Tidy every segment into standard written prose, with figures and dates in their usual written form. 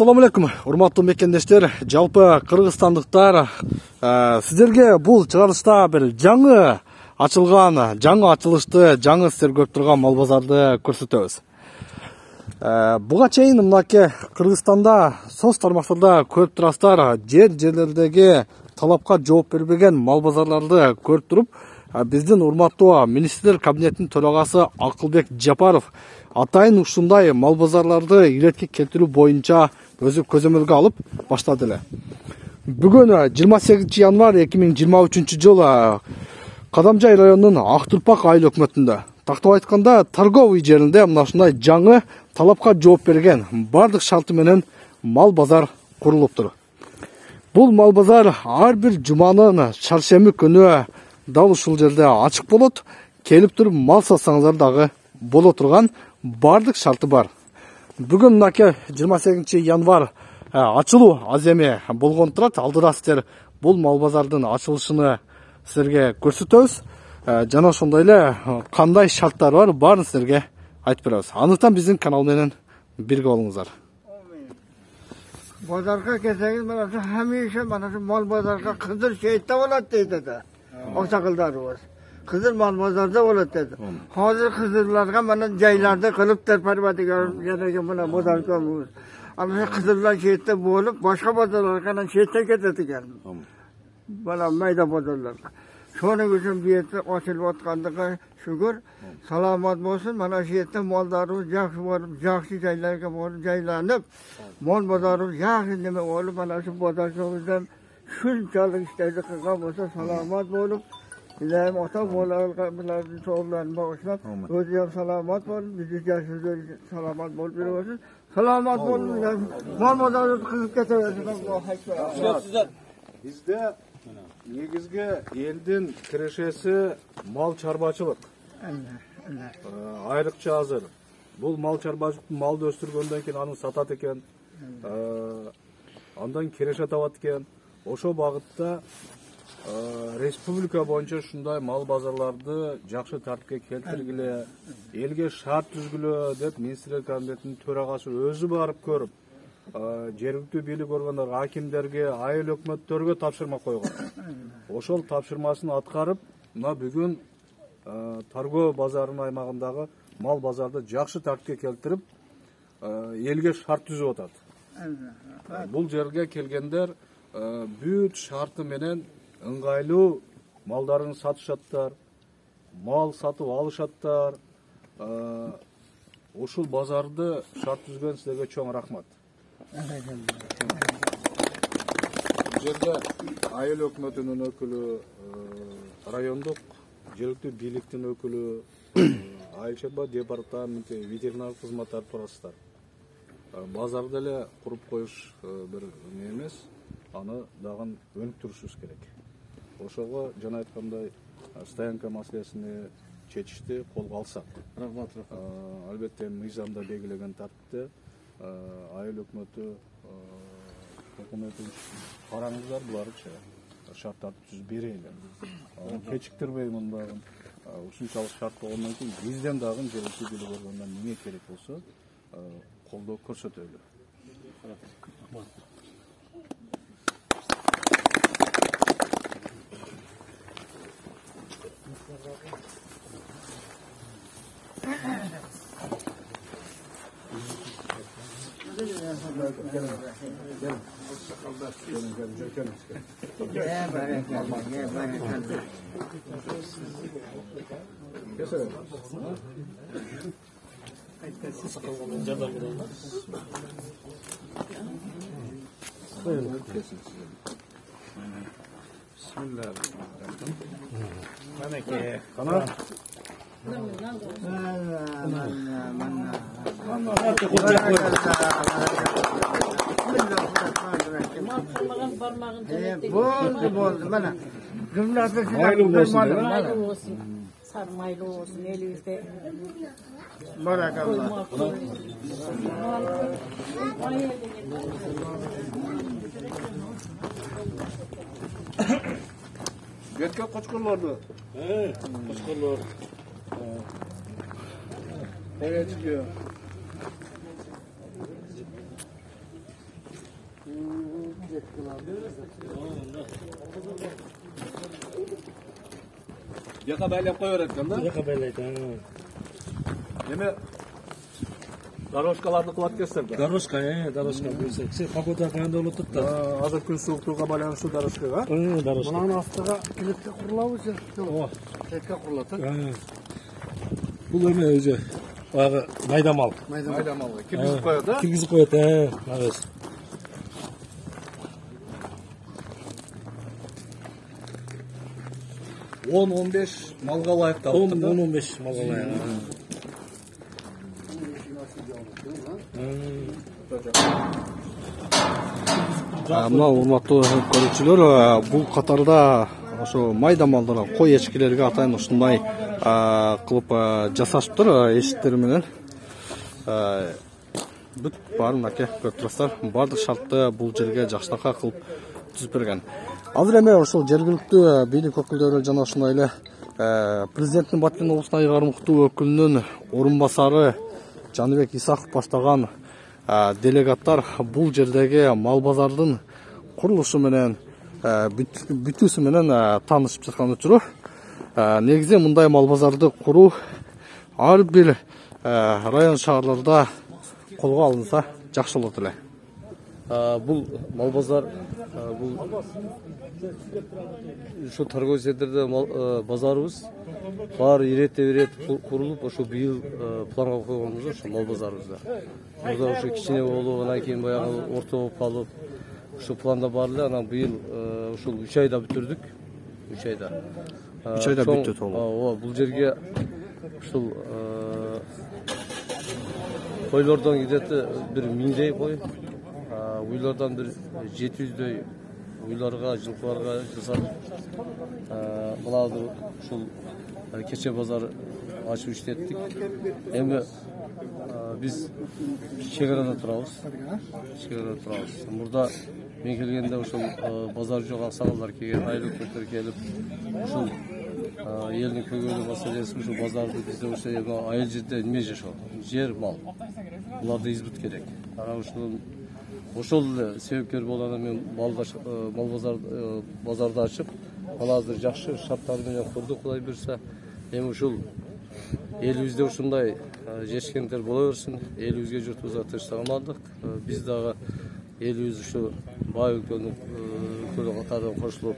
Assalamu alaikum, урматтуу мекендештер, жалпы кыргызстандыктар, сиздерге бул чыгарылышта бир жаңы ачылган, жаңы ачылышты, жаңы сиздер көрүп турган мал базарды көрсөтөбүз. Буга чейин мынакей Кыргызстанда соц тармактарда көрүп турасыздар, жерлердеги талапка жооп бербеген мал базарларды көрүп туруп, биздин урматтуу министрлер кабинетинин төрагасы Акылбек Жапаров атайын ушундай мал базарларды иретке келтирүү боюнча өзү көзөмөлгө алып баштады эле. Бүгүн 28 январь 2023 жылы Кадамжай районунун Актурпак айыл өкмөтүндө, тактап айтканда торговый жеринде мына ушундай жаңы талапка жооп берген бардык шарты менен мал базар курулуптур. Бул мал базар ар бир жуманын чаршемби күнү дал ушул жерде ачык болот. Келип туруп мал сатсаңыздар дагы боло турган бардык шарты бар. Бүгүн мынакей 28 январь ачылуу аземи болгон турат. Алдыда сиздер бул мал базардын ачылышын сиздерге көрсөтөбүз. Жана ошондой эле кандай шарттар бар, баарын сиздерге айтып беребиз. Андыктан биздин канал менен бирге болуңуздар. Bozarga keseniz bana hemişe bana mal bozarga Kızıl Şehit'te olat dedi de. O şakıllar var. Kızıl mal bozarda olat dedi. Hazır Kızıllarga bana caylarda kılıp terpervedigar gereken bana bozar kalmış. Ama Kızıllar Şehit'te bu olup başka bozarlarga Şehit'te getirdi gelmiş. Bana meyda bozarlar. Şunun için bir yerde açılıp atkandığı şükür. Salamat olsun, bana Şehit'te mallarımız yakşı var, yakşı caylarga var, caylanıp mal bazarımız yakşı demek olup bana şu bazarımızdan şunçalık işlerdi kırgan olsa salamat olup İlahim ota boğalarını soğullarını bağışlar. Özüyem salamat olun, bizi yaşlılar salamat olup bir olsun. Salamat olun, mal bazarımız kızıp getirmesin. Bizde негизги элдин кирешеси мал чарбачылык. Айрыкча азыр. Бул мал чарбачылык малды өстүргөндөн кийин аны сатат экен. Андан киреше табат экен. Ошо багытта республика боюнча ушундай мал базарларды жакшы тартипке келтиргиле, элге шарт түзгүлө деп министрлер кабинетинин төрагасы өзү барып көрүп, жергиликтүү бийлик органдар, акимдерге, айыл өкмөттөргө тапшырма койгон. Ошол тапшырмасын аткарып, мына бүгүн торговый базарынын аймагындагы мал базарды жакшы тартипке келтирип, элге шарт түзүп атат. Бул жерге келгендер бүт шарты менен ыңгайлуу малдарын сатышаттар, мал сатып алышаттар. Ушул базарды шарт түзгөн силерге чоң рахмат. Жерде айыл өкмөтүнүн өкүлү, райондук жергиликтүү бийликтин өкүлү, айыл чарба департаменти, ветеринар кызматтар турасыздар. Базарды эле куруп коюш бир не эмес, аны дагы өнүктүрүшүбүз керек. Ошого жана айткандай стоянка маселесини чечишти колго алсак. Рахмат. Албетте мыйзамда белгилеген тартипте айыл өкмөтү караңыздар буларчы шарттарды түзүп берели. Кечиктирбей мындагы ушунчалык шарт болгондон кийин бизден дагы жергиликтүү бийлик органдарынан эмне керек болсо колдоо көрсөтөлү. Boldu bana. Cümlesi Maylı olsun. Sarmaylı olsun elimizde. Barakallah. Betke koçkollardı. Koçkollar. Evet çıkıyor. Яка байлап қоя береді да? Яқа байлайды. Деме дорожкаларды қылат кестер да? Дорожка, дорожка. Погода қандай болып тұр да? Азыр күн суықтауға байланысты дорожкаға. Дорожка. Мынаның астыға кілетке құрылау өзі. Кілетке құрылады. Бұл эме өзі баяғы майдамал. Майдамалға киргизип коет да? Киргизип коет, арыз. 10-15 малға лайықталып. 10-15 малға лайық. Мына урматтуу көрүүчүлөр, бул катарда ошо майда малдар, кой эчкилерге атайын ушундай кылып жасашыптыр эшиктери менен. Бүт баарын аке көрүп турасыздар, баардык шартты бул жерге жакшынакай кылып түзүп берген. Азыр эми ошол жергиликтүү бийлик өкүлдөрү жана ушундай эле президенттин Баткен облусуна ыйгарым өкүлүнүн орун басары Жаныбек Исаков баштаган делегаттар бул жердеги мал базардын курулушу менен бүтүүсү менен таанышып жаткан учуру. Негизи мындай мал базарды куруу ар бир район шаарларда колго алынса жакшы болот эле. Бұл мал базар, бұл ошо торговый центрде базарыбыз бар ирет курулуп, ошо быйыл планга койгонбуз ошо мал базарыбызда. Мурда ошо кичине болуп, анан кийин баягы орто болуп калып, ошо планда бар эле, анан быйыл ушул 3 айда бүтүрдүк. 3 айда. 3 айда бүттү толук. Ооба, бул жерге ушул койлордон где-то бир 1000дей кой, уйлардан bir 700'дөй уйларга, жылкыларга жасалып, мынау ушул кече базар ачып иштеттик. Эми биз чек-арада турабыз. Мурда мен келгенде ушул базар жок аксакалдар келген, айыл өкмөттөр келип, ушул элдин көгөлүү маселеси, ушул базарды бизде ошо айыл жерде неме жашоо, жер, мал. Буларды избит керек. Анан ошол себепкер болгондон мен мал базарды ачып, азыр жакшы шарттар менен курдук, Кудай буйрса. Эми ушул элибизде ушундай жешкендер боло берсин, элибизге журтубузга тынчтык амандык. Биз дагы элибиз ушу бай өлкөнүн катарына кошулуп,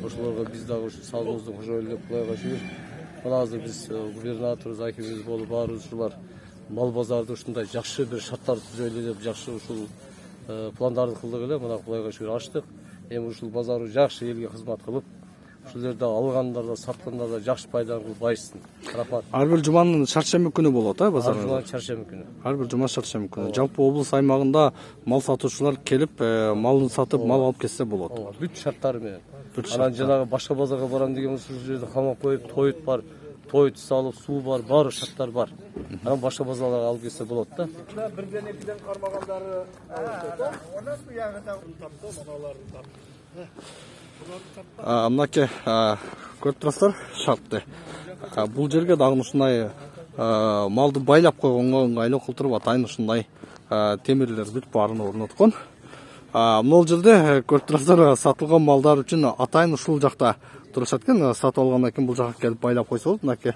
ошолорго биз дагы ушу салыбызды кошойлу деп Кудайга шүгүр. Азыр биз губернаторубуз, акимибиз болуп, баарыбыз ушулар мал базарды ушундай жакшы бир шарттар түзөлү деп жакшы ушул пландарды кылдык эле. Мына Кудайга шүгүр ачтык. Эми ушул базарды жакшы элге кызмат кылып, ушул жерде алгандар да, саткандар да жакшы пайда кылып байышсын. Рахмат. Ар бир жуманын чаршемби күнү болот, базар? Ар жума чаршемби күнү. Ар бир жума чаршемби күнү. Жалпы облус аймагында мал сатуучулар келип, малын сатып, мал алып кетсе болот. Бүт шарттары менен. Анан жанагы башка базарга барам деген ушул жерде камап коюп, тоют бар, тоют салып, суу бар, баары шарттар бар. Анан башка базарларга алып кетсе болот да. Бірден екіден қармағандары онан bu ягыда тапты, мыналарды тапты. Мынаке көрүп турасыздар шартты. Бул жерге дагы ушундай малды байлап койгонго ыңгайлуу кылтырып атайын ушундай темирлер бүт баарын орноткон. Мына жерде көрүп турасыздар, сатылган малдар үчүн атайын ушул жакта турушат экен. Сатып алгандан кийин бул жакка келип байлап койсо болот. Мынаке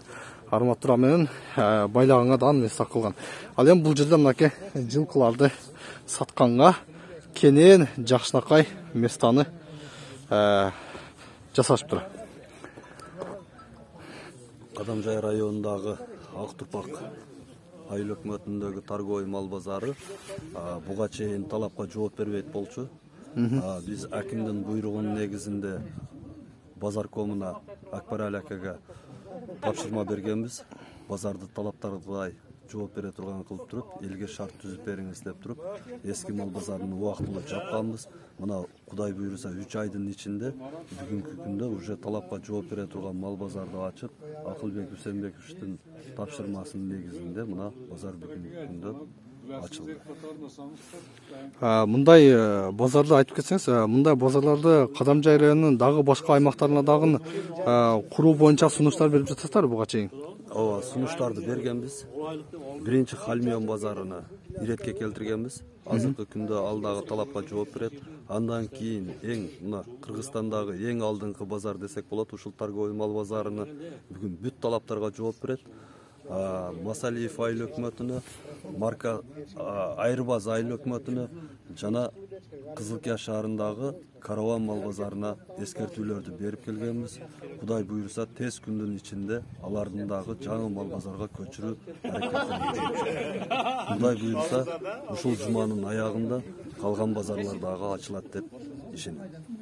арматура менен байлаганга дагы места кылган. Ал эми бул жерде мынаке жылкыларды сатканга кенен жакшынакай местаны жасашыптыр. Кадамжай районундагы Ак Тупак айыл өкмөтүндөгү торговый мал базары буга чейин талапка жооп бербейт болчу. Биз акимдин буйругунун негизинде базаркомуна Акбарали акеге тапшырма бергенбиз. Базарды талаптарга жооп бере турган кылып туруп, элге шарт түзүп бериңиз деп туруп, эски мал базарын убактылуу жапканбыз. Мына Кудай буйруса 3 айдын ичинде бүгүнкү күндө уже талапка жооп бере турган мал базарды ачып, Акылбек Үсенбековичтин тапшырмасынын негизинде мына базар бүгүнкү күндө ачылды. Мындай базарды айтып кетсеңиз, мындай базарларды Кадамжай районунун дагы башка аймактарына дагы куруу боюнча сунуштар берип жатасыздар буга чейин? ооба сунуштарды бергенбиз. Биринчи Халмион базарына иретке келтиргенбиз. Азыркы күндө ал дагы талапка жооп берет. Андан кийин мына Кыргызстандагы эң алдыңкы базар десек болот, ушул торговый мал базарыны бүгүн бүт талаптарга жооп берет. Масалиев айыл өкмөтүнө, Марка Айырбаз айыл өкмөтүнө жана Кызылкия шаарындагы Караван мал базарына эскертүүлөрдү берип келгенбиз. Кудай буйрса тез күндүн ичинде алардын дагы жаңы мал базарга көчүрүү аракетин. Кудай буйрса ушул жуманын аягында калган базарлар дагы ачылат деп ишенем.